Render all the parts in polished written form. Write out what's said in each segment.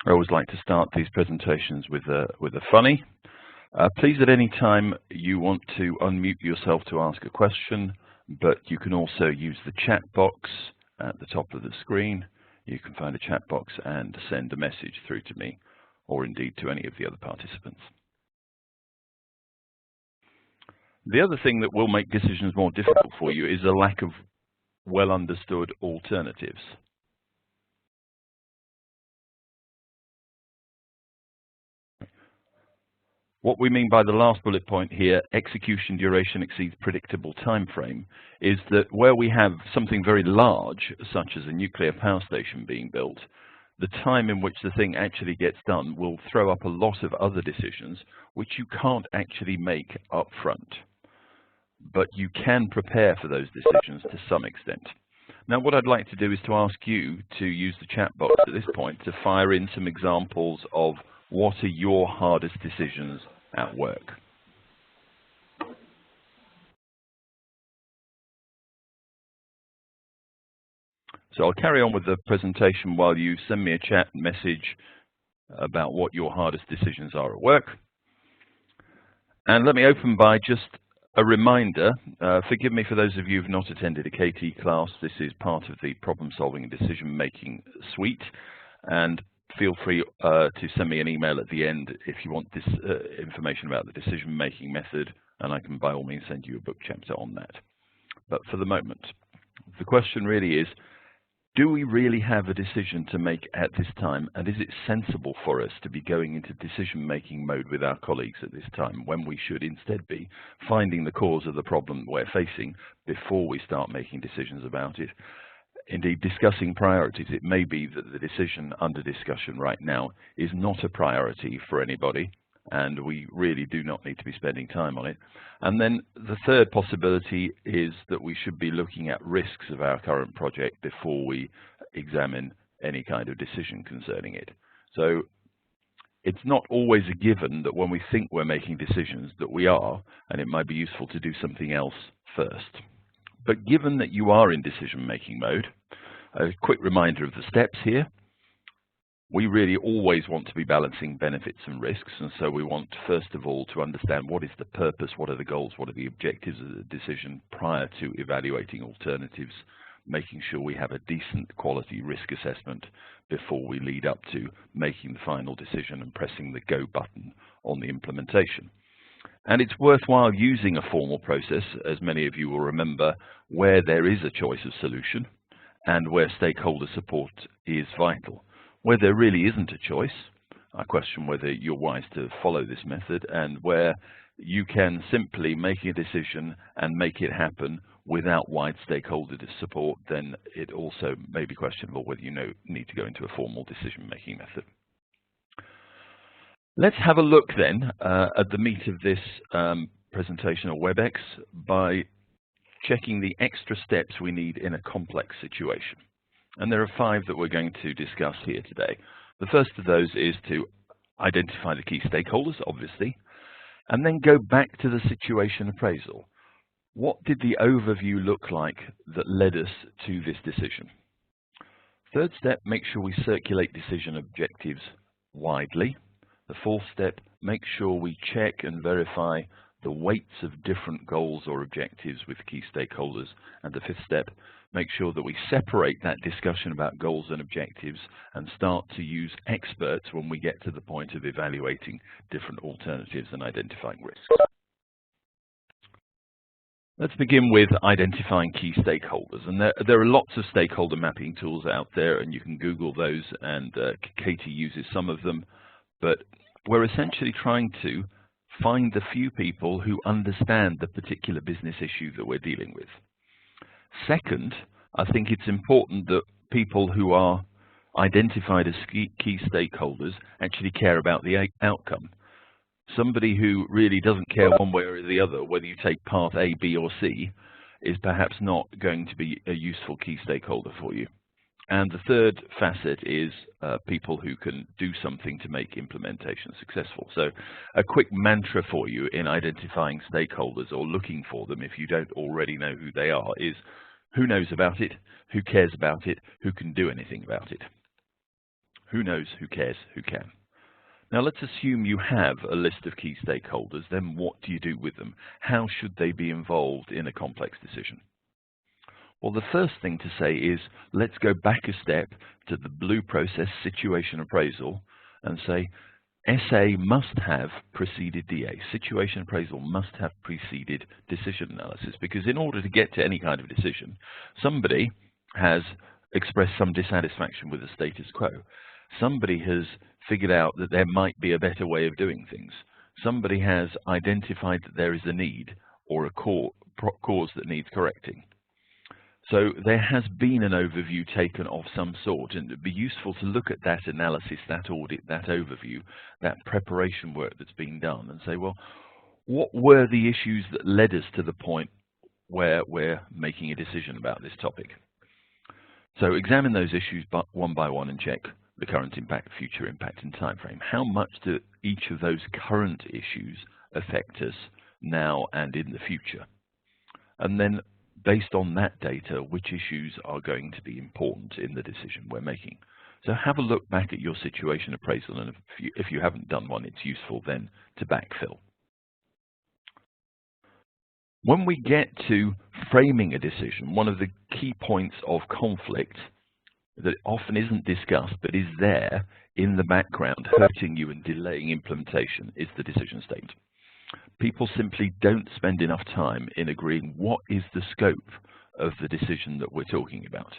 I always like to start these presentations with a funny. Please, at any time you want to unmute yourself to ask a question, but you can also use the chat box at the top of the screen. You can find a chat box and send a message through to me, or indeed to any of the other participants. The other thing that will make decisions more difficult for you is a lack of well understood alternatives. What we mean by the last bullet point here, execution duration exceeds predictable time frame, is that where we have something very large, such as a nuclear power station being built, the time in which the thing actually gets done will throw up a lot of other decisions which you can't actually make up front. But you can prepare for those decisions to some extent. Now, what I'd like to do is to ask you to use the chat box at this point to fire in some examples of what are your hardest decisions at work. So I'll carry on with the presentation while you send me a chat message about what your hardest decisions are at work. And let me open by just a reminder. Forgive me for those of you who've not attended a KT class. This is part of the problem-solving and decision-making suite. And feel free to send me an email at the end if you want this information about the decision-making method, and I can by all means send you a book chapter on that. But for the moment, the question really is, do we really have a decision to make at this time, and is it sensible for us to be going into decision-making mode with our colleagues at this time, when we should instead be finding the cause of the problem we're facing before we start making decisions about it? Indeed, discussing priorities. It may be that the decision under discussion right now is not a priority for anybody, and we really do not need to be spending time on it. And then the third possibility is that we should be looking at risks of our current project before we examine any kind of decision concerning it. So it's not always a given that when we think we're making decisions that we are, and it might be useful to do something else first. But given that you are in decision-making mode, a quick reminder of the steps here. We really always want to be balancing benefits and risks, and so we want, first of all, to understand what is the purpose, what are the goals, what are the objectives of the decision prior to evaluating alternatives, making sure we have a decent quality risk assessment before we lead up to making the final decision and pressing the go button on the implementation. And it's worthwhile using a formal process, as many of you will remember, where there is a choice of solution and where stakeholder support is vital. Where there really isn't a choice, I question whether you're wise to follow this method, and where you can simply make a decision and make it happen without wide stakeholder support, then it also may be questionable whether you need to go into a formal decision-making method. Let's have a look then at the meat of this presentation or WebEx by checking the extra steps we need in a complex situation. And there are 5 that we're going to discuss here today. The first of those is to identify the key stakeholders, obviously, and then go back to the situation appraisal. What did the overview look like that led us to this decision? Third step, make sure we circulate decision objectives widely. The fourth step, make sure we check and verify the weights of different goals or objectives with key stakeholders. And the fifth step, make sure that we separate that discussion about goals and objectives and start to use experts when we get to the point of evaluating different alternatives and identifying risks. Let's begin with identifying key stakeholders. And there are lots of stakeholder mapping tools out there, and you can Google those, and Katie uses some of them. But we're essentially trying to find the few people who understand the particular business issue that we're dealing with. Second, I think it's important that people who are identified as key stakeholders actually care about the outcome. Somebody who really doesn't care one way or the other, whether you take part A, B, or C, is perhaps not going to be a useful key stakeholder for you. And the third facet is people who can do something to make implementation successful. So a quick mantra for you in identifying stakeholders or looking for them, if you don't already know who they are, is who knows about it, who cares about it, who can do anything about it. Who knows, who cares, who can? Now let's assume you have a list of key stakeholders. Then what do you do with them? How should they be involved in a complex decision? Well, the first thing to say is let's go back a step to the blue process situation appraisal and say SA must have preceded DA. Situation appraisal must have preceded decision analysis, because in order to get to any kind of decision, somebody has expressed some dissatisfaction with the status quo. Somebody has figured out that there might be a better way of doing things. Somebody has identified that there is a need or a cause that needs correcting. So there has been an overview taken of some sort, and it would be useful to look at that analysis, that audit, that overview, that preparation work that's been done and say, well, what were the issues that led us to the point where we're making a decision about this topic? So examine those issues one by one and check the current impact, future impact, and time frame. How much do each of those current issues affect us now and in the future? And then based on that data, which issues are going to be important in the decision we're making? So have a look back at your situation appraisal, and if you haven't done one, it's useful then to backfill. When we get to framing a decision, one of the key points of conflict that often isn't discussed but is there in the background, hurting you and delaying implementation, is the decision statement. People simply don't spend enough time in agreeing what is the scope of the decision that we're talking about.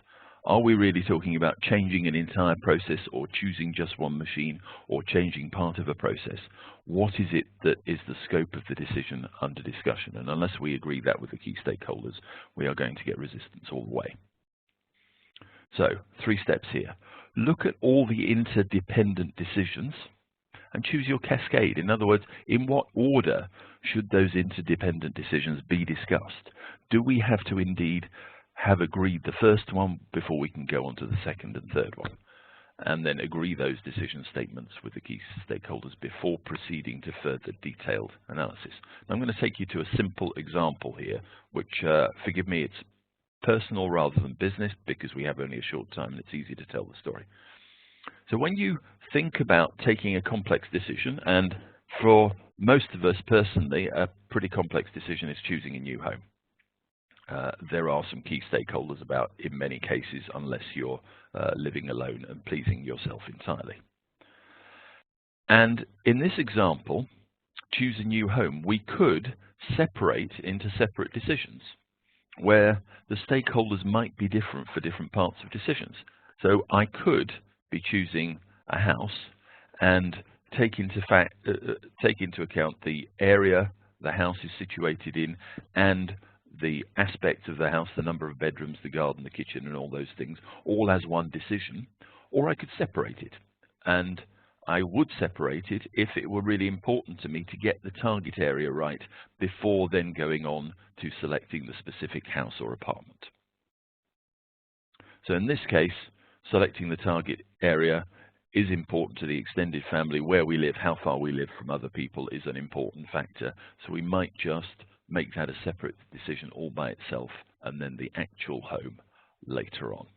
Are we really talking about changing an entire process, or choosing just one machine, or changing part of a process? What is it that is the scope of the decision under discussion? And unless we agree that with the key stakeholders, we are going to get resistance all the way. So 3 steps here. Look at all the interdependent decisions and choose your cascade. In other words, in what order should those interdependent decisions be discussed? Do we have to indeed have agreed the first one before we can go on to the second and third one, and then agree those decision statements with the key stakeholders before proceeding to further detailed analysis? Now, I'm going to take you to a simple example here, which, forgive me, it's personal rather than business, because we have only a short time and it's easy to tell the story. So when you think about taking a complex decision, and for most of us personally, a pretty complex decision is choosing a new home. There are some key stakeholders about, in many cases, unless you're living alone and pleasing yourself entirely. And in this example, choose a new home, we could separate into separate decisions where the stakeholders might be different for different parts of decisions. So I could be choosing a house and take into account the area the house is situated in, and the aspects of the house, the number of bedrooms, the garden, the kitchen, and all those things, all as one decision. Or I could separate it, and I would separate it if it were really important to me to get the target area right before then going on to selecting the specific house or apartment. So in this case, selecting the target area is important to the extended family. Where we live, how far we live from other people, is an important factor. So we might just make that a separate decision all by itself, and then the actual home later on.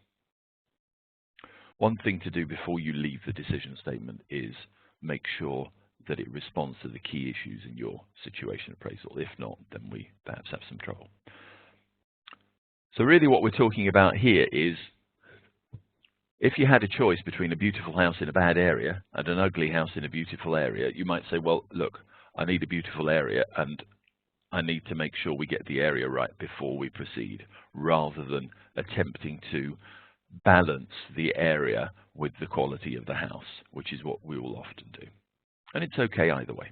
One thing to do before you leave the decision statement is make sure that it responds to the key issues in your situation appraisal. If not, then we perhaps have some trouble. So really what we're talking about here is, if you had a choice between a beautiful house in a bad area and an ugly house in a beautiful area, you might say, well, look, I need a beautiful area, and I need to make sure we get the area right before we proceed, rather than attempting to balance the area with the quality of the house, which is what we will often do. And it's okay either way.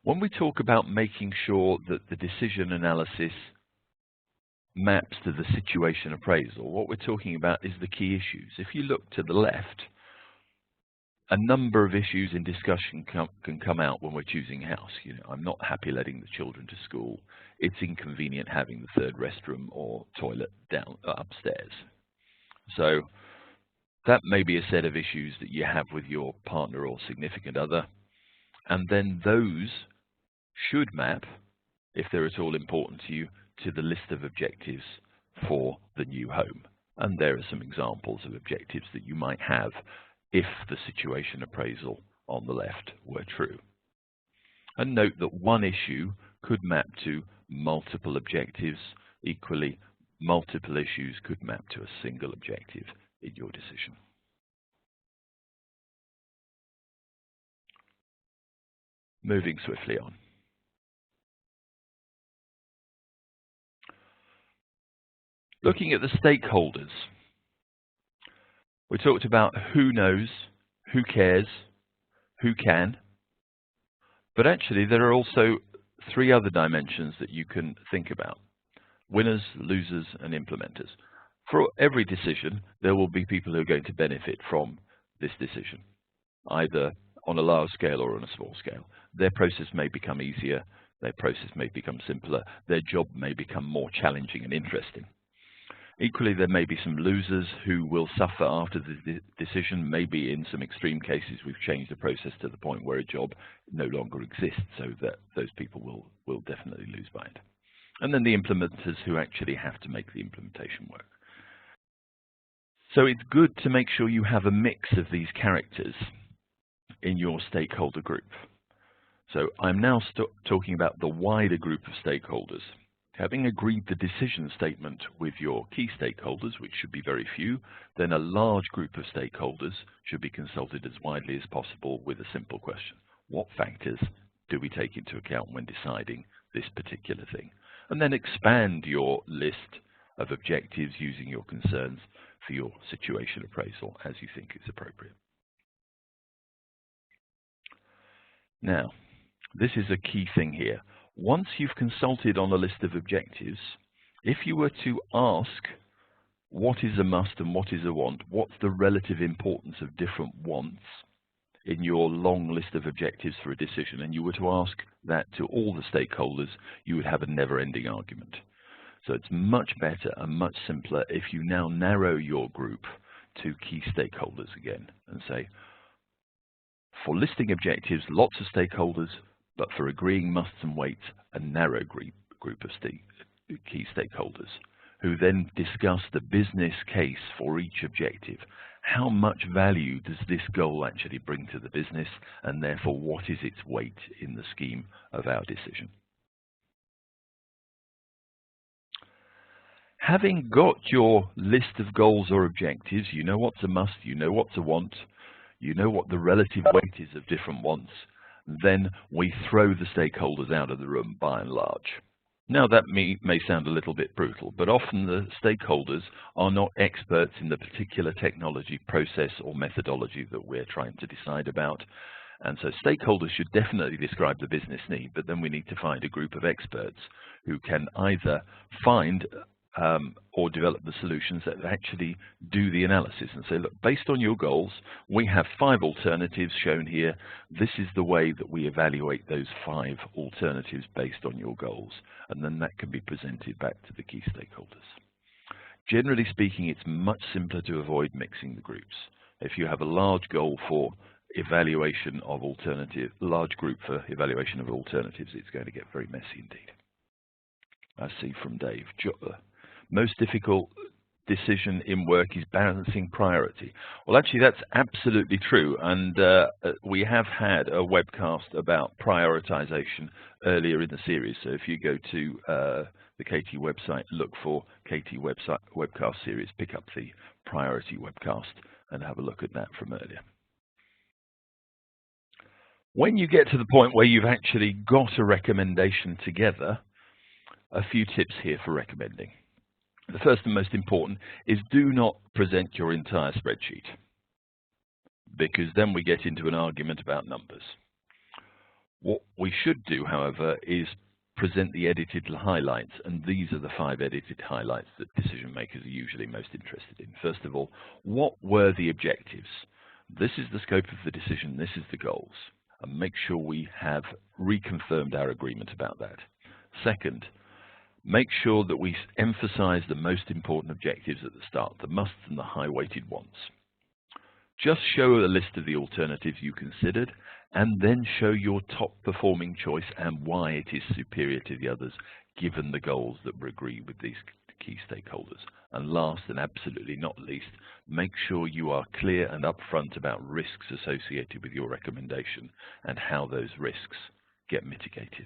When we talk about making sure that the decision analysis maps to the situation appraisal, what we're talking about is the key issues. If you look to the left, a number of issues in discussion can come out when we're choosing a house. You know, I'm not happy letting the children to school. It's inconvenient having the third restroom or toilet upstairs. So that may be a set of issues that you have with your partner or significant other, and then those should map, if they're at all important to you, to the list of objectives for the new home. And there are some examples of objectives that you might have if the situation appraisal on the left were true. And note that one issue could map to multiple objectives. Equally, multiple issues could map to a single objective in your decision. Moving swiftly on. Looking at the stakeholders, we talked about who knows, who cares, who can, but actually there are also three other dimensions that you can think about: winners, losers, and implementers. For every decision, there will be people who are going to benefit from this decision, either on a large scale or on a small scale. Their process may become easier, their process may become simpler, their job may become more challenging and interesting. Equally, there may be some losers who will suffer after the decision. Maybe in some extreme cases, we've changed the process to the point where a job no longer exists, so that those people will definitely lose by it. And then the implementers who actually have to make the implementation work. So it's good to make sure you have a mix of these characters in your stakeholder group. So I'm now talking about the wider group of stakeholders. Having agreed the decision statement with your key stakeholders, which should be very few, then a large group of stakeholders should be consulted as widely as possible with a simple question: what factors do we take into account when deciding this particular thing? And then expand your list of objectives using your concerns for your situation appraisal as you think is appropriate. Now, this is a key thing here. Once you've consulted on a list of objectives, if you were to ask what is a must and what is a want, what's the relative importance of different wants in your long list of objectives for a decision, and you were to ask that to all the stakeholders, you would have a never-ending argument. So it's much better and much simpler if you now narrow your group to key stakeholders again and say, for listing objectives, lots of stakeholders, but for agreeing musts and weights, a narrow group of key stakeholders, who then discuss the business case for each objective. How much value does this goal actually bring to the business, and therefore what is its weight in the scheme of our decision? Having got your list of goals or objectives, you know what's a must, you know what's a want, you know what the relative weight is of different wants, then we throw the stakeholders out of the room by and large. Now that may sound a little bit brutal, but often the stakeholders are not experts in the particular technology, process or methodology that we're trying to decide about. And so stakeholders should definitely describe the business need, but then we need to find a group of experts who can either find or develop the solutions that actually do the analysis and say, look, based on your goals, we have 5 alternatives shown here. This is the way that we evaluate those 5 alternatives based on your goals. And then that can be presented back to the key stakeholders. Generally speaking, it's much simpler to avoid mixing the groups. If you have a large goal for evaluation of large group for evaluation of alternatives, it's going to get very messy indeed. I see from Dave. Most difficult decision in work is balancing priority. Well, actually, that's absolutely true. And we have had a webcast about prioritization earlier in the series. So if you go to the KT website, look for KT webcast series, pick up the priority webcast and have a look at that from earlier. When you get to the point where you've actually got a recommendation together, a few tips here for recommending. The first and most important is do not present your entire spreadsheet, because then we get into an argument about numbers. What we should do, however, is present the edited highlights, and these are the 5 edited highlights that decision makers are usually most interested in. First of all, what were the objectives? This is the scope of the decision, this is the goals, and make sure we have reconfirmed our agreement about that. Second, make sure that we emphasize the most important objectives at the start, the musts and the high-weighted wants. Just show a list of the alternatives you considered, and then show your top-performing choice and why it is superior to the others, given the goals that were agreed with these key stakeholders. And last and absolutely not least, make sure you are clear and upfront about risks associated with your recommendation and how those risks get mitigated.